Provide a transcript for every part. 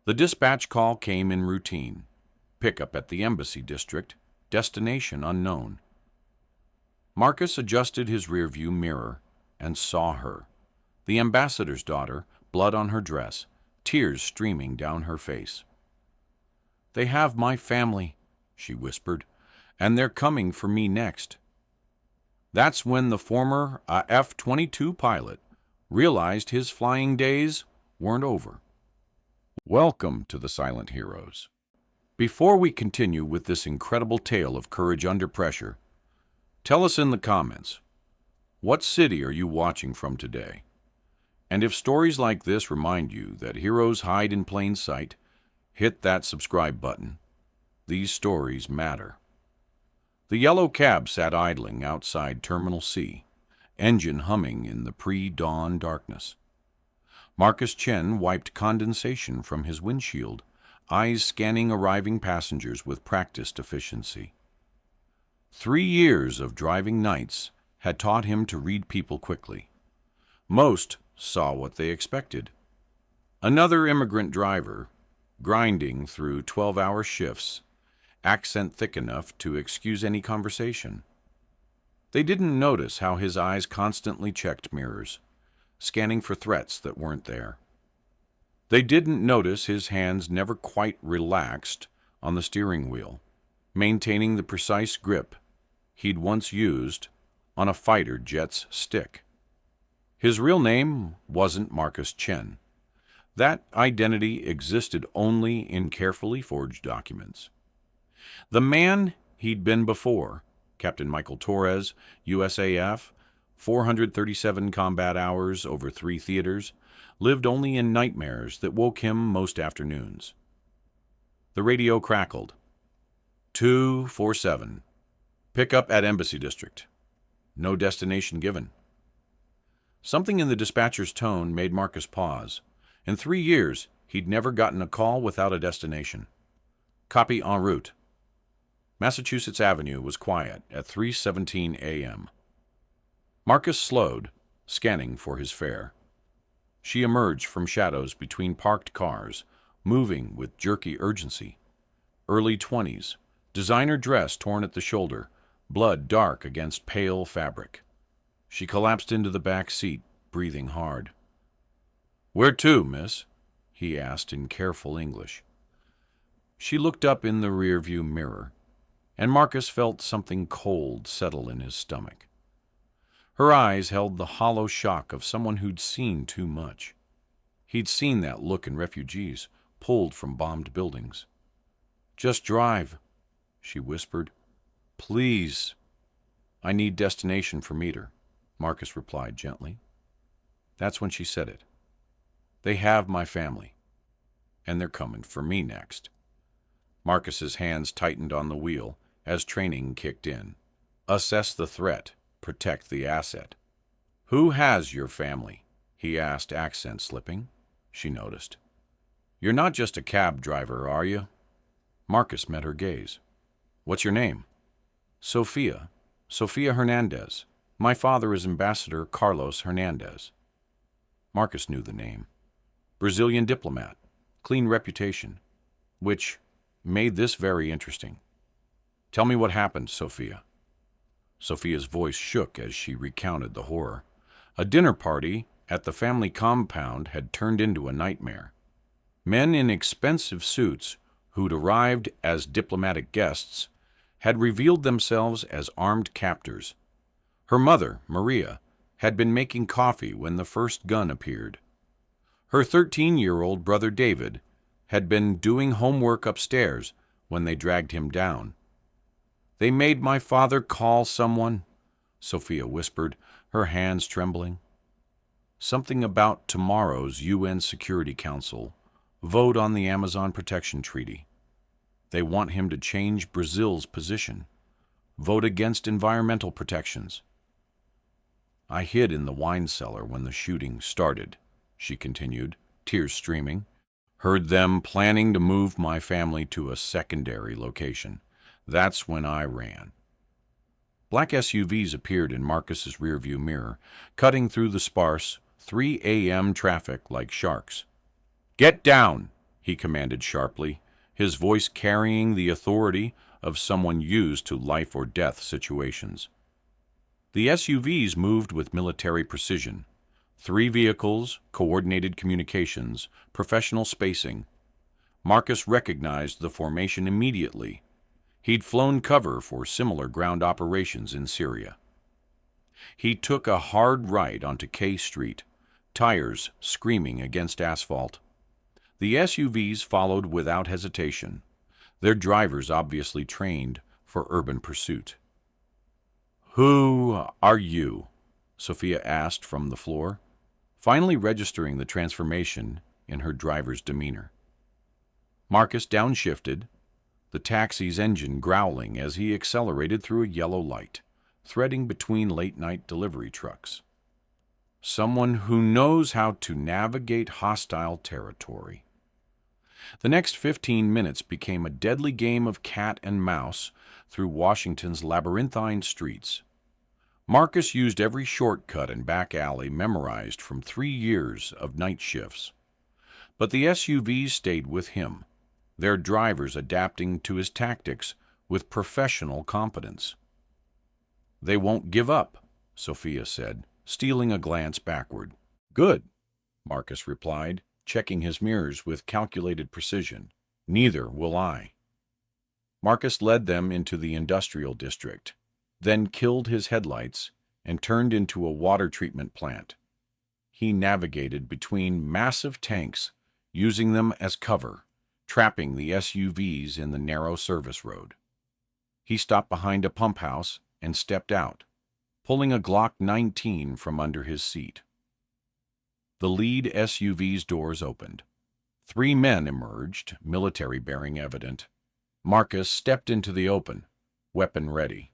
The dispatch call came in routine. Pickup at the embassy district, destination unknown. Marcus adjusted his rearview mirror and saw her, the ambassador's daughter, blood on her dress, tears streaming down her face. "They have my family," she whispered, "and they're coming for me next." That's when the former F-22 pilot realized his flying days weren't over. Welcome to the Silent Heroes. Before we continue with this incredible tale of courage under pressure, tell us in the comments, what city are you watching from today? And if stories like this remind you that heroes hide in plain sight, hit that subscribe button. These stories matter. The yellow cab sat idling outside Terminal C, engine humming in the pre-dawn darkness. Marcus Chen wiped condensation from his windshield, eyes scanning arriving passengers with practiced efficiency. 3 years of driving nights had taught him to read people quickly. Most saw what they expected. Another immigrant driver, grinding through 12-hour shifts, accent thick enough to excuse any conversation. They didn't notice how his eyes constantly checked mirrors, scanning for threats that weren't there. They didn't notice his hands never quite relaxed on the steering wheel, maintaining the precise grip he'd once used on a fighter jet's stick. His real name wasn't Marcus Chen. That identity existed only in carefully forged documents. The man he'd been before, Captain Michael Torres, USAF, 437 combat hours over 3 theaters, lived only in nightmares that woke him most afternoons. The radio crackled. 247. Pick up at Embassy District. No destination given. Something in the dispatcher's tone made Marcus pause. In 3 years, he'd never gotten a call without a destination. Copy en route. Massachusetts Avenue was quiet at 3:17 a.m. Marcus slowed, scanning for his fare. She emerged from shadows between parked cars, moving with jerky urgency. Early 20s, designer dress torn at the shoulder, blood dark against pale fabric. She collapsed into the back seat, breathing hard. "Where to, miss?" he asked in careful English. She looked up in the rearview mirror, and Marcus felt something cold settle in his stomach. Her eyes held the hollow shock of someone who'd seen too much. He'd seen that look in refugees, pulled from bombed buildings. "Just drive," she whispered. "Please." "I need destination for meter," Marcus replied gently. That's when she said it. "They have my family, and they're coming for me next." Marcus's hands tightened on the wheel as training kicked in. Assess the threat, protect the asset. "Who has your family?" he asked, accent slipping. She noticed. "You're not just a cab driver, are you?" Marcus met her gaze. "What's your name?" "Sophia. Sophia Hernandez. My father is Ambassador Carlos Hernandez." Marcus knew the name. Brazilian diplomat, clean reputation, which made this very interesting. "Tell me what happened, Sophia." Sophia's voice shook as she recounted the horror. A dinner party at the family compound had turned into a nightmare. Men in expensive suits, who'd arrived as diplomatic guests, had revealed themselves as armed captors. Her mother, Maria, had been making coffee when the first gun appeared. Her 13-year-old brother David had been doing homework upstairs when they dragged him down. "They made my father call someone," Sophia whispered, her hands trembling. "Something about tomorrow's UN Security Council vote on the Amazon Protection Treaty. They want him to change Brazil's position, vote against environmental protections." "I hid in the wine cellar when the shooting started," she continued, tears streaming. "Heard them planning to move my family to a secondary location. That's when I ran." Black SUVs appeared in Marcus's rearview mirror, cutting through the sparse 3 a.m. traffic like sharks. "Get down!" he commanded sharply, his voice carrying the authority of someone used to life-or-death situations. The SUVs moved with military precision. 3 vehicles, coordinated communications, professional spacing. Marcus recognized the formation immediately. He'd flown cover for similar ground operations in Syria. He took a hard right onto K Street, tires screaming against asphalt. The SUVs followed without hesitation, their drivers obviously trained for urban pursuit. "Who are you?" Sophia asked from the floor, finally registering the transformation in her driver's demeanor. Marcus downshifted, the taxi's engine growling as he accelerated through a yellow light, threading between late-night delivery trucks. Someone who knows how to navigate hostile territory. The next 15 minutes became a deadly game of cat and mouse through Washington's labyrinthine streets. Marcus used every shortcut and back alley memorized from 3 years of night shifts. But the SUVs stayed with him, their drivers adapting to his tactics with professional competence. "They won't give up," Sophia said, stealing a glance backward. "Good," Marcus replied, checking his mirrors with calculated precision. "Neither will I." Marcus led them into the industrial district, then killed his headlights and turned into a water treatment plant. He navigated between massive tanks, using them as cover, trapping the SUVs in the narrow service road. He stopped behind a pump house and stepped out, pulling a Glock 19 from under his seat. The lead SUV's doors opened. 3 men emerged, military bearing evident. Marcus stepped into the open, weapon ready.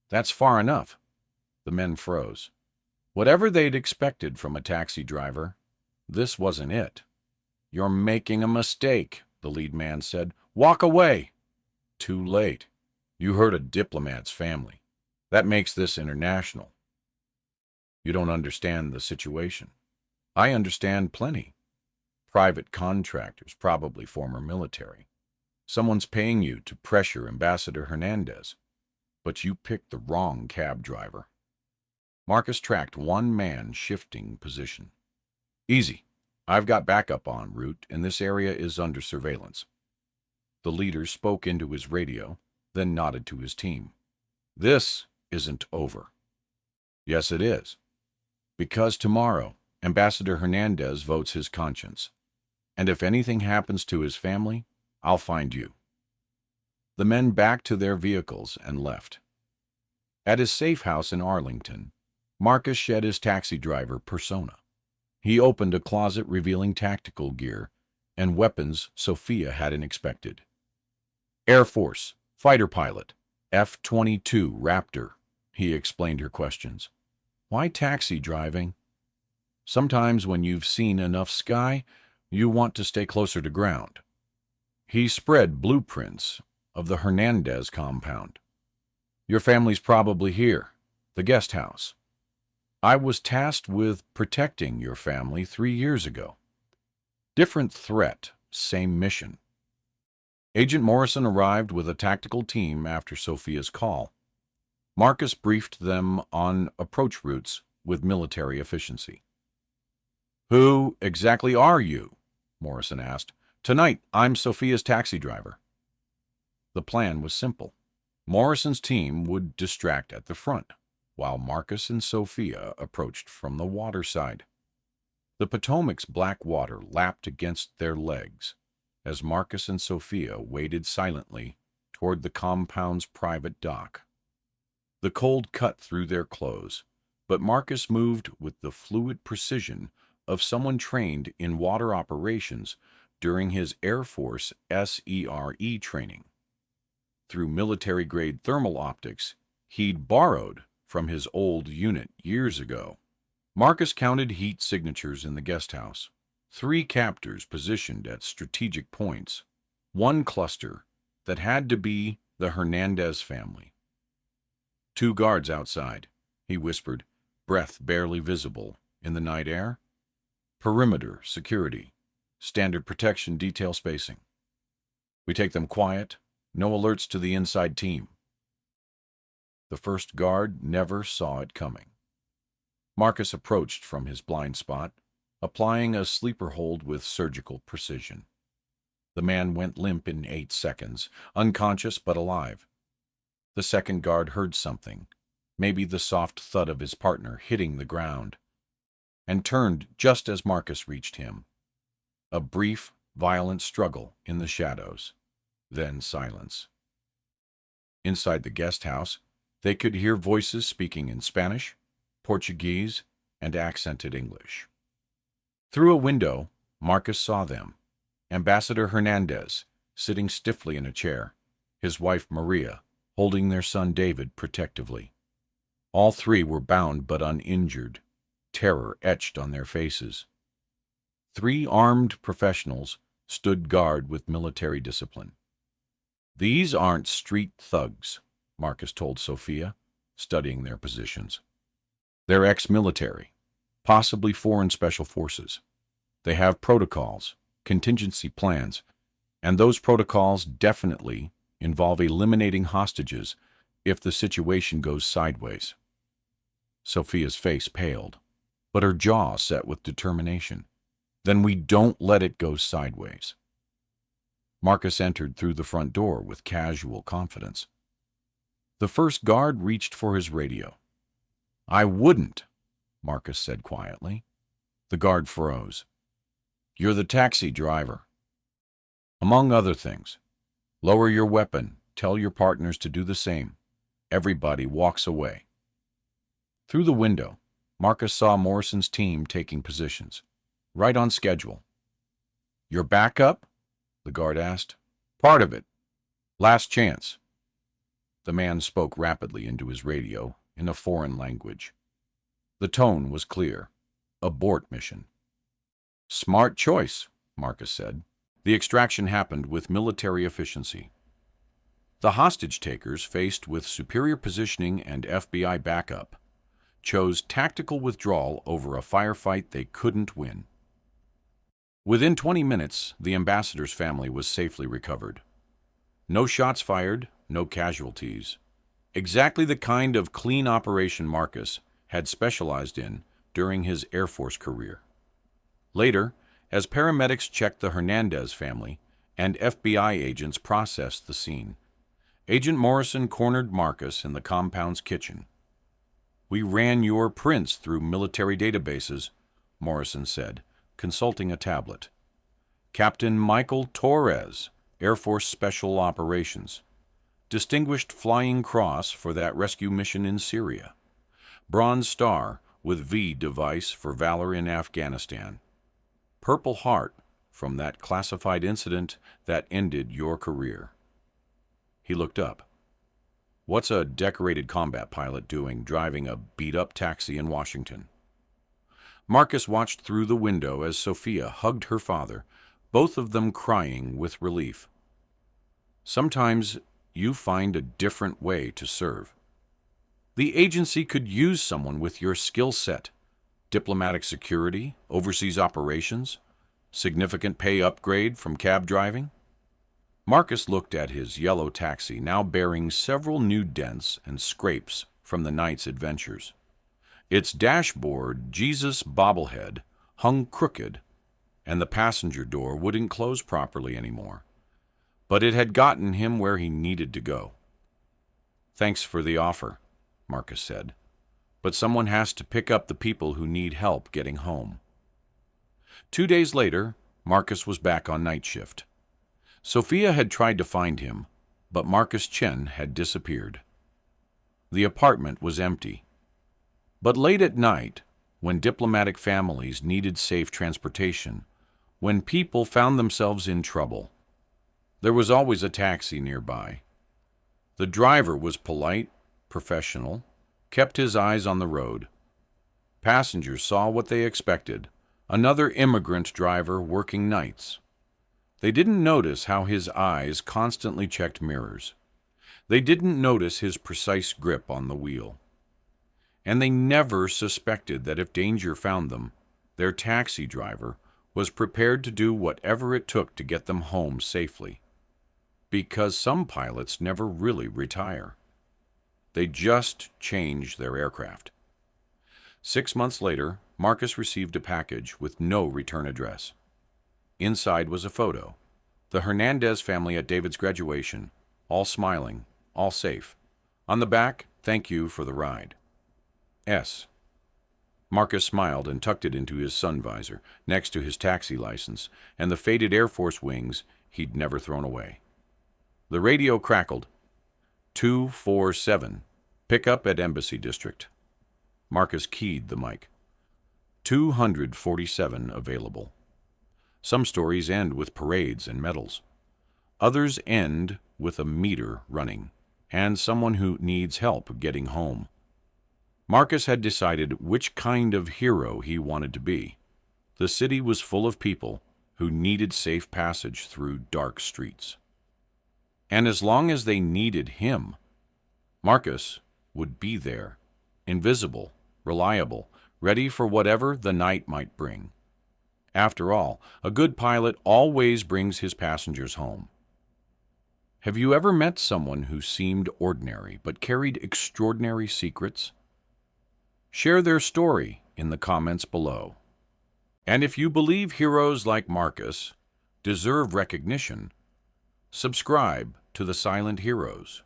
"That's far enough." The men froze. Whatever they'd expected from a taxi driver, this wasn't it. "You're making a mistake," the lead man said. "Walk away." "Too late. You hurt a diplomat's family. That makes this international." "You don't understand the situation." "I understand plenty. Private contractors, probably former military. Someone's paying you to pressure Ambassador Hernandez. But you picked the wrong cab driver." Marcus tracked one man shifting position. "Easy. I've got backup en route, and this area is under surveillance." The leader spoke into his radio, then nodded to his team. "This isn't over." "Yes, it is. Because tomorrow, Ambassador Hernandez votes his conscience. And if anything happens to his family, I'll find you." The men backed to their vehicles and left. At his safe house in Arlington, Marcus shed his taxi driver persona. He opened a closet revealing tactical gear and weapons Sophia hadn't expected. "Air Force, fighter pilot, F-22 Raptor," he explained her questions. "Why taxi driving?" "Sometimes when you've seen enough sky, you want to stay closer to ground." He spread blueprints of the Hernandez compound. "Your family's probably here, the guest house. I was tasked with protecting your family 3 years ago. Different threat, same mission." Agent Morrison arrived with a tactical team after Sophia's call. Marcus briefed them on approach routes with military efficiency. "Who exactly are you?" Morrison asked. "Tonight, I'm Sophia's taxi driver." The plan was simple. Morrison's team would distract at the front, while Marcus and Sophia approached from the water side. The Potomac's black water lapped against their legs as Marcus and Sophia waded silently toward the compound's private dock. The cold cut through their clothes, but Marcus moved with the fluid precision of someone trained in water operations during his Air Force SERE training. Through military-grade thermal optics he'd borrowed from his old unit years ago, Marcus counted heat signatures in the guest house. 3 captors positioned at strategic points, 1 cluster that had to be the Hernandez family. 2 guards outside, he whispered, breath barely visible in the night air. Perimeter security. Standard protection detail spacing. We take them quiet, no alerts to the inside team. The first guard never saw it coming. Marcus approached from his blind spot, applying a sleeper hold with surgical precision. The man went limp in 8 seconds, unconscious but alive. The second guard heard something, maybe the soft thud of his partner hitting the ground, and turned just as Marcus reached him. A brief, violent struggle in the shadows, then silence. Inside the guest house, they could hear voices speaking in Spanish, Portuguese, and accented English. Through a window, Marcus saw them. Ambassador Hernandez, sitting stiffly in a chair, his wife Maria, holding their son David protectively. All three were bound but uninjured, terror etched on their faces. 3 armed professionals stood guard with military discipline. These aren't street thugs, Marcus told Sophia, studying their positions. They're ex-military, possibly foreign special forces. They have protocols, contingency plans, and those protocols definitely involve eliminating hostages if the situation goes sideways. Sophia's face paled, but her jaw set with determination. Then we don't let it go sideways. Marcus entered through the front door with casual confidence. The first guard reached for his radio. "I wouldn't," Marcus said quietly. The guard froze. "You're the taxi driver." "Among other things. Lower your weapon. Tell your partners to do the same." Everybody walks away. Through the window, Marcus saw Morrison's team taking positions, right on schedule. "Your backup?" the guard asked. "Part of it. Last chance." The man spoke rapidly into his radio in a foreign language. The tone was clear. Abort mission. "Smart choice," Marcus said. The extraction happened with military efficiency. The hostage-takers, faced with superior positioning and FBI backup, chose tactical withdrawal over a firefight they couldn't win. Within 20 minutes, the ambassador's family was safely recovered. No shots fired, no casualties. Exactly the kind of clean operation Marcus had specialized in during his Air Force career. Later, as paramedics checked the Hernandez family and FBI agents processed the scene, Agent Morrison cornered Marcus in the compound's kitchen. "We ran your prints through military databases," Morrison said, consulting a tablet. "Captain Michael Torres, Air Force Special Operations. Distinguished Flying Cross for that rescue mission in Syria. Bronze Star with V device for valor in Afghanistan. Purple Heart from that classified incident that ended your career." He looked up. "What's a decorated combat pilot doing driving a beat-up taxi in Washington?" Marcus watched through the window as Sophia hugged her father, both of them crying with relief. "Sometimes you find a different way to serve. The agency could use someone with your skill set. Diplomatic security, overseas operations, significant pay upgrade from cab driving." Marcus looked at his yellow taxi, now bearing several new dents and scrapes from the night's adventures. Its dashboard, Jesus bobblehead, hung crooked, and the passenger door wouldn't close properly anymore. But it had gotten him where he needed to go. "Thanks for the offer," Marcus said, "but someone has to pick up the people who need help getting home." 2 days later, Marcus was back on night shift. Sophia had tried to find him, but Marcus Chen had disappeared. The apartment was empty. But late at night, when diplomatic families needed safe transportation, when people found themselves in trouble, there was always a taxi nearby. The driver was polite, professional, kept his eyes on the road. Passengers saw what they expected: another immigrant driver working nights. They didn't notice how his eyes constantly checked mirrors. They didn't notice his precise grip on the wheel. And they never suspected that if danger found them, their taxi driver was prepared to do whatever it took to get them home safely. Because some pilots never really retire. They just change their aircraft. 6 months later, Marcus received a package with no return address. Inside was a photo. The Hernandez family at David's graduation, all smiling, all safe. On the back, thank you for the ride. S. Marcus smiled and tucked it into his sun visor, next to his taxi license and the faded Air Force wings he'd never thrown away. The radio crackled. 247. Pick up at Embassy District. Marcus keyed the mic. 247 available. Some stories end with parades and medals. Others end with a meter running and someone who needs help getting home. Marcus had decided which kind of hero he wanted to be. The city was full of people who needed safe passage through dark streets. And as long as they needed him, Marcus would be there, invisible, reliable, ready for whatever the night might bring. After all, a good pilot always brings his passengers home. Have you ever met someone who seemed ordinary but carried extraordinary secrets? Share their story in the comments below. And if you believe heroes like Marcus deserve recognition, subscribe to the Silent Heroes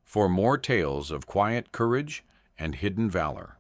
for more tales of quiet courage and hidden valor.